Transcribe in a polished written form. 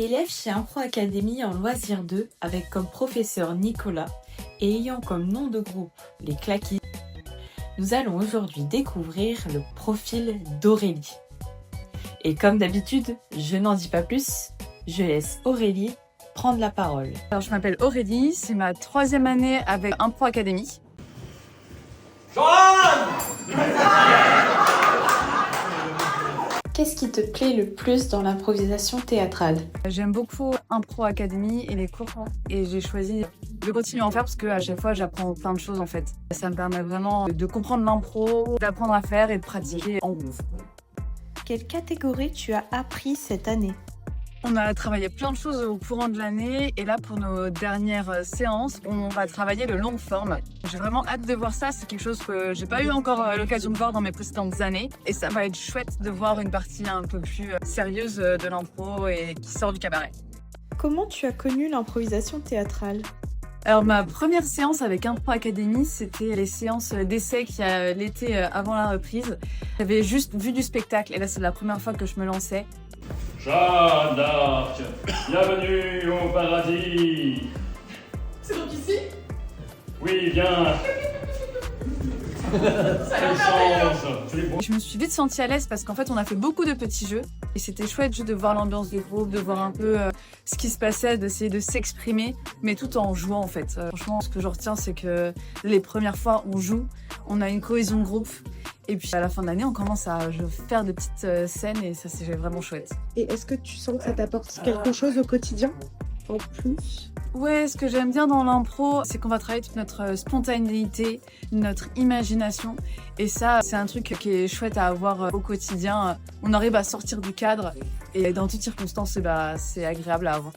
Élève chez Impro Academy en Loisir 2 avec comme professeur Nicolas et ayant comme nom de groupe les Claquis, nous allons aujourd'hui découvrir le profil d'Aurélie. Et comme d'habitude, je n'en dis pas plus, je laisse Aurélie prendre la parole. Alors, je m'appelle Aurélie, c'est ma 3e année avec Impro Academy. Qu'est-ce qui te plaît le plus dans l'improvisation théâtrale? J'aime beaucoup Impro Academy et les cours et j'ai choisi de continuer à en faire parce qu'à chaque fois j'apprends plein de choses en fait. Ça me permet vraiment de comprendre l'impro, d'apprendre à faire et de pratiquer en groupe. Quelle catégorie tu as appris cette année? On a travaillé plein de choses au courant de l'année et là pour nos dernières séances, on va travailler le long forme. J'ai vraiment hâte de voir ça, c'est quelque chose que j'ai pas eu encore l'occasion de voir dans mes précédentes années et ça va être chouette de voir une partie un peu plus sérieuse de l'impro et qui sort du cabaret. Comment tu as connu l'improvisation théâtrale? Alors ma première séance avec Impro Academy, c'était les séances d'essai qu'il y a l'été avant la reprise. J'avais juste vu du spectacle et là c'est la première fois que je me lançais. Jeanne d'Arc, bienvenue au paradis. C'est donc ici? Oui, viens. Je me suis vite sentie à l'aise parce qu'en fait on a fait beaucoup de petits jeux et c'était chouette juste de voir l'ambiance du groupe, de voir un peu ce qui se passait, d'essayer de s'exprimer mais tout en jouant en fait. Franchement ce que je retiens c'est que les premières fois on joue, on a une cohésion de groupe et puis à la fin de l'année on commence à faire des petites scènes et ça c'est vraiment chouette. Et est-ce que tu sens que ça t'apporte quelque chose au quotidien en plus? Ouais, ce que j'aime bien dans l'impro, c'est qu'on va travailler toute notre spontanéité, notre imagination. Et ça, c'est un truc qui est chouette à avoir au quotidien. On arrive à sortir du cadre et dans toutes circonstances, c'est agréable à avoir.